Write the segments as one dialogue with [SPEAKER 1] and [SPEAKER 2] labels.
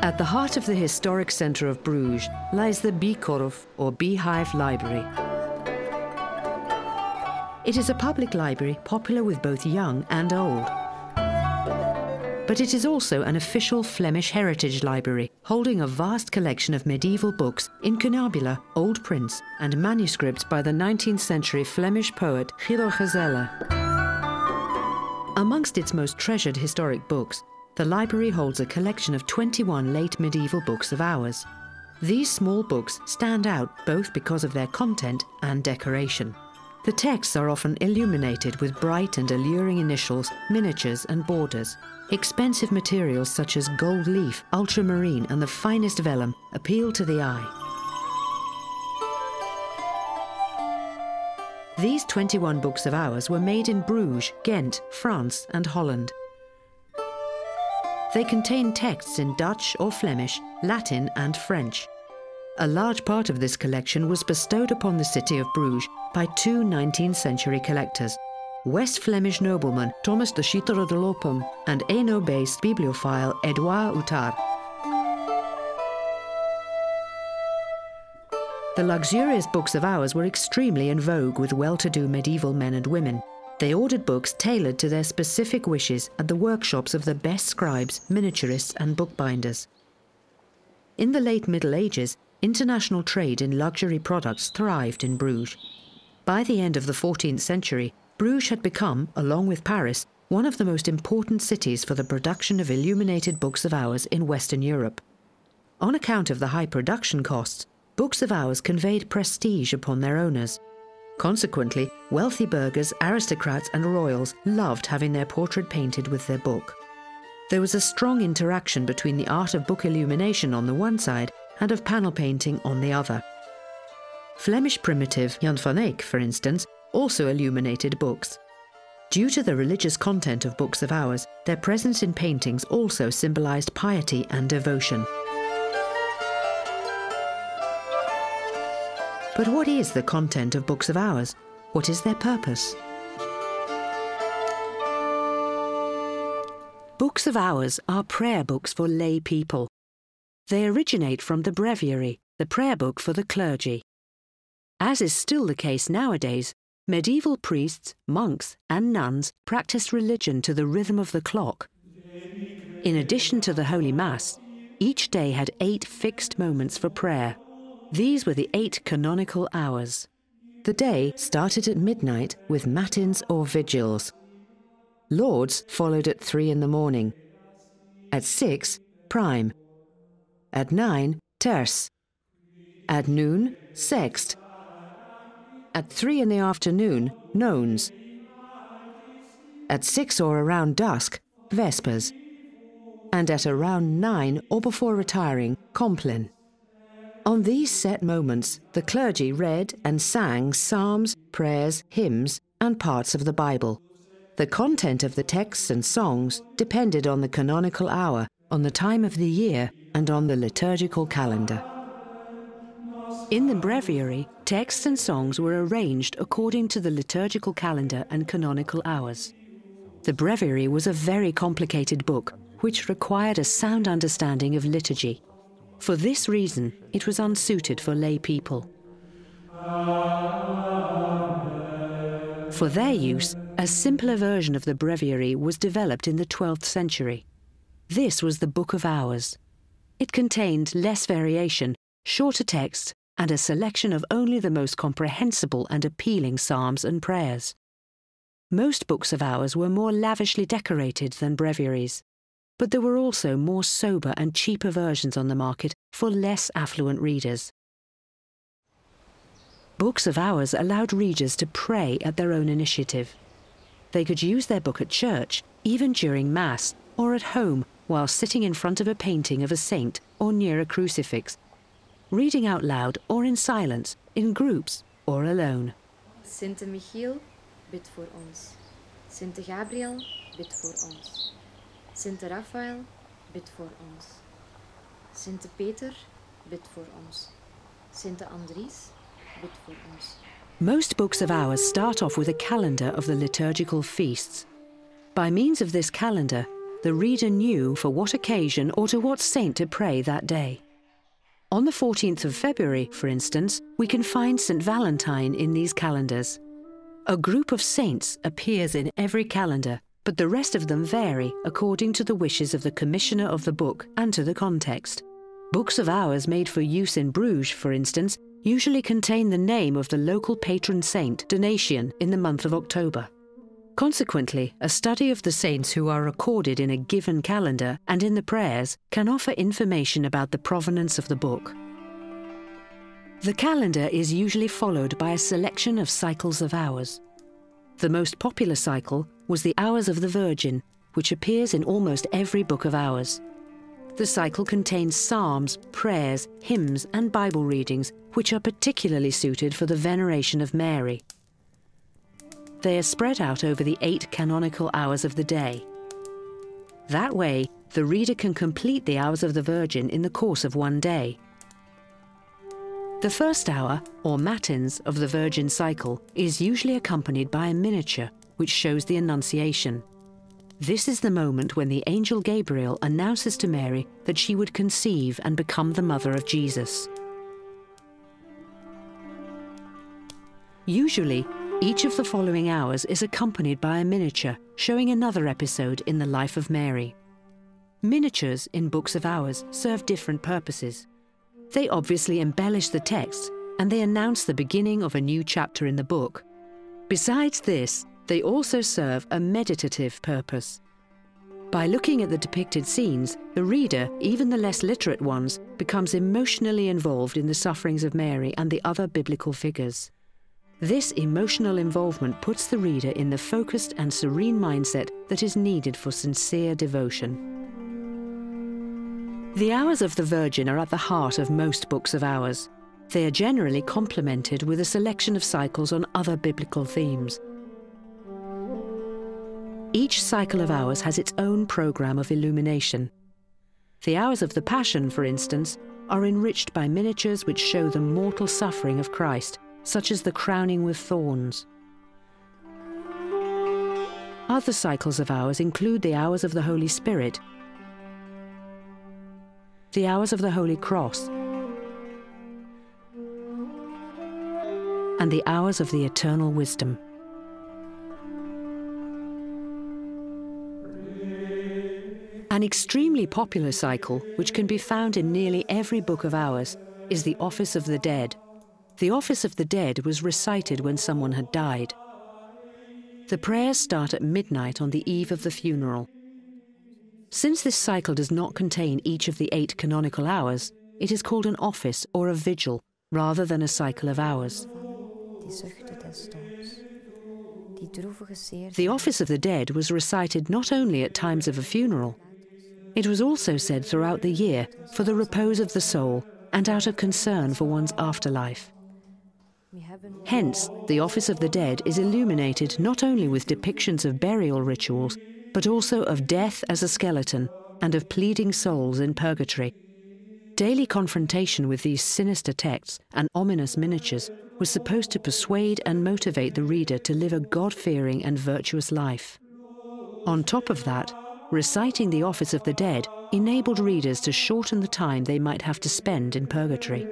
[SPEAKER 1] At the heart of the historic centre of Bruges lies the Bijenkorf, or Beehive Library. It is a public library popular with both young and old. But it is also an official Flemish heritage library, holding a vast collection of medieval books, incunabula, old prints, and manuscripts by the 19th century Flemish poet Guido Gezelle. Amongst its most treasured historic books, the library holds a collection of 21 late medieval books of hours. These small books stand out both because of their content and decoration. The texts are often illuminated with bright and alluring initials, miniatures and borders. Expensive materials such as gold leaf, ultramarine and the finest vellum appeal to the eye. These 21 books of hours were made in Bruges, Ghent, France and Holland. They contain texts in Dutch or Flemish, Latin and French. A large part of this collection was bestowed upon the city of Bruges by two 19th century collectors, West Flemish nobleman Thomas de Schuytter de Lopum and Hainaut-based bibliophile Edouard Outard. The luxurious books of hours were extremely in vogue with well-to-do medieval men and women. They ordered books tailored to their specific wishes at the workshops of the best scribes, miniaturists and bookbinders. In the late Middle Ages, international trade in luxury products thrived in Bruges. By the end of the 14th century, Bruges had become, along with Paris, one of the most important cities for the production of illuminated books of hours in Western Europe. On account of the high production costs, books of hours conveyed prestige upon their owners. Consequently, wealthy burghers, aristocrats and royals loved having their portrait painted with their book. There was a strong interaction between the art of book illumination on the one side and of panel painting on the other. Flemish primitive Jan van Eyck, for instance, also illuminated books. Due to the religious content of books of hours, their presence in paintings also symbolized piety and devotion. But what is the content of books of hours? What is their purpose? Books of hours are prayer books for lay people. They originate from the breviary, the prayer book for the clergy. As is still the case nowadays, medieval priests, monks and nuns practiced religion to the rhythm of the clock. In addition to the Holy Mass, each day had 8 fixed moments for prayer. These were the 8 canonical hours. The day started at midnight with matins or vigils. Lauds followed at 3 in the morning. At 6, prime. At 9, terce. At noon, sext. At 3 in the afternoon, nones. At 6 or around dusk, vespers. And at around 9 or before retiring, compline. On these set moments, the clergy read and sang psalms, prayers, hymns, and parts of the Bible. The content of the texts and songs depended on the canonical hour, on the time of the year, and on the liturgical calendar. In the breviary, texts and songs were arranged according to the liturgical calendar and canonical hours. The breviary was a very complicated book, which required a sound understanding of liturgy. For this reason, it was unsuited for lay people. For their use, a simpler version of the breviary was developed in the 12th century. This was the Book of Hours. It contained less variation, shorter texts, and a selection of only the most comprehensible and appealing psalms and prayers. Most books of hours were more lavishly decorated than breviaries, but there were also more sober and cheaper versions on the market for less affluent readers. Books of hours allowed readers to pray at their own initiative. They could use their book at church, even during Mass, or at home while sitting in front of a painting of a saint or near a crucifix, reading out loud or in silence, in groups or alone.
[SPEAKER 2] Sinte Michiel, bid voor ons. Sinte Gabriel, bid voor ons. Sinte Raphaël, bid voor ons. Sinte Peter, bid voor ons. Sinte Andries, bid voor ons.
[SPEAKER 1] Most books of hours start off with a calendar of the liturgical feasts. By means of this calendar, the reader knew for what occasion or to what saint to pray that day. On the 14th of February, for instance, we can find St. Valentine in these calendars. A group of saints appears in every calendar, but the rest of them vary according to the wishes of the commissioner of the book and to the context. Books of hours made for use in Bruges, for instance, usually contain the name of the local patron saint, Donatian, in the month of October. Consequently, a study of the saints who are recorded in a given calendar and in the prayers can offer information about the provenance of the book. The calendar is usually followed by a selection of cycles of hours. The most popular cycle was the Hours of the Virgin, which appears in almost every book of hours. The cycle contains psalms, prayers, hymns, and Bible readings, which are particularly suited for the veneration of Mary. They are spread out over the 8 canonical hours of the day. That way, the reader can complete the Hours of the Virgin in the course of one day. The first hour, or matins, of the Virgin cycle is usually accompanied by a miniature, which shows the Annunciation. This is the moment when the angel Gabriel announces to Mary that she would conceive and become the mother of Jesus. Usually, each of the following hours is accompanied by a miniature showing another episode in the life of Mary. Miniatures in books of hours serve different purposes. They obviously embellish the text and they announce the beginning of a new chapter in the book. Besides this, they also serve a meditative purpose. By looking at the depicted scenes, the reader, even the less literate ones, becomes emotionally involved in the sufferings of Mary and the other biblical figures. This emotional involvement puts the reader in the focused and serene mindset that is needed for sincere devotion. The Hours of the Virgin are at the heart of most books of hours. They are generally complemented with a selection of cycles on other biblical themes. Each cycle of hours has its own program of illumination. The Hours of the Passion, for instance, are enriched by miniatures which show the mortal suffering of Christ, such as the crowning with thorns. Other cycles of hours include the Hours of the Holy Spirit, the Hours of the Holy Cross, and the Hours of the Eternal Wisdom. An extremely popular cycle, which can be found in nearly every book of hours, is the Office of the Dead. The Office of the Dead was recited when someone had died. The prayers start at midnight on the eve of the funeral. Since this cycle does not contain each of the 8 canonical hours, it is called an office or a vigil, rather than a cycle of hours. The Office of the Dead was recited not only at times of a funeral, it was also said throughout the year for the repose of the soul and out of concern for one's afterlife. Hence, the Office of the Dead is illuminated not only with depictions of burial rituals, but also of death as a skeleton and of pleading souls in purgatory. Daily confrontation with these sinister texts and ominous miniatures was supposed to persuade and motivate the reader to live a God-fearing and virtuous life. On top of that, reciting the Office of the Dead enabled readers to shorten the time they might have to spend in purgatory.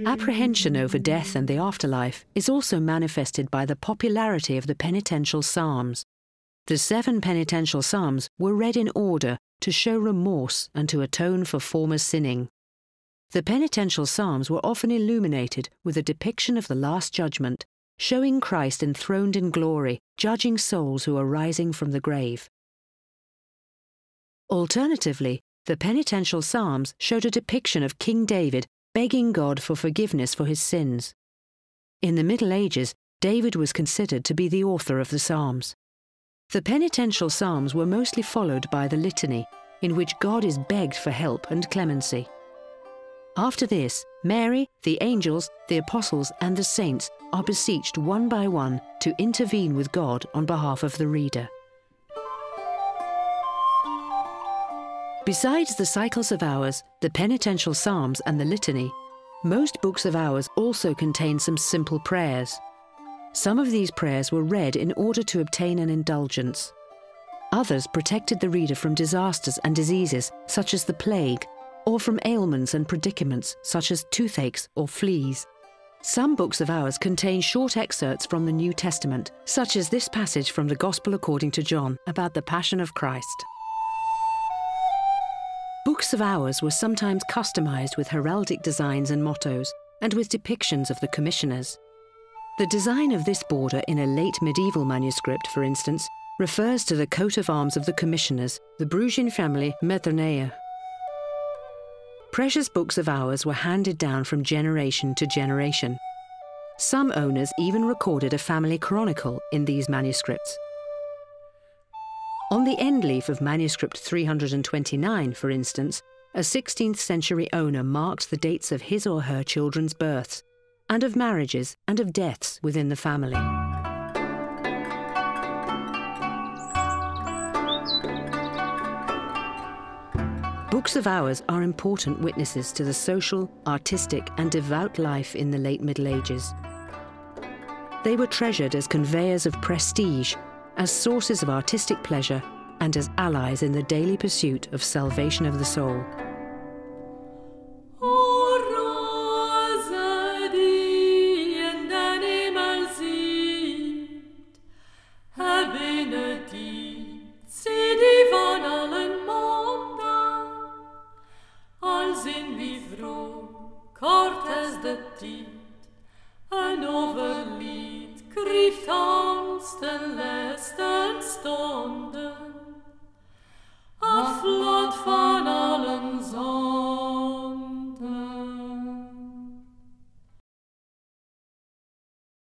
[SPEAKER 1] Apprehension over death and the afterlife is also manifested by the popularity of the Penitential Psalms. The 7 Penitential Psalms were read in order to show remorse and to atone for former sinning. The Penitential Psalms were often illuminated with a depiction of the Last Judgment, showing Christ enthroned in glory, judging souls who are rising from the grave. Alternatively, the Penitential Psalms showed a depiction of King David begging God for forgiveness for his sins. In the Middle Ages, David was considered to be the author of the Psalms. The Penitential Psalms were mostly followed by the Litany, in which God is begged for help and clemency. After this, Mary, the angels, the apostles, and the saints are beseeched one by one to intervene with God on behalf of the reader. Besides the cycles of hours, the Penitential Psalms, and the Litany, most books of hours also contain some simple prayers. Some of these prayers were read in order to obtain an indulgence. Others protected the reader from disasters and diseases such as the plague, or from ailments and predicaments such as toothaches or fleas. Some books of hours contain short excerpts from the New Testament, such as this passage from the Gospel according to John about the Passion of Christ. Books of hours were sometimes customized with heraldic designs and mottos, and with depictions of the commissioners. The design of this border in a late medieval manuscript, for instance, refers to the coat of arms of the commissioners, the Bruges family Metternich. Precious books of hours were handed down from generation to generation. Some owners even recorded a family chronicle in these manuscripts. On the end leaf of manuscript 329, for instance, a 16th century owner marked the dates of his or her children's births, and of marriages and of deaths within the family. Books of hours are important witnesses to the social, artistic and devout life in the late Middle Ages. They were treasured as conveyors of prestige, as sources of artistic pleasure, and as allies in the daily pursuit of salvation of the soul.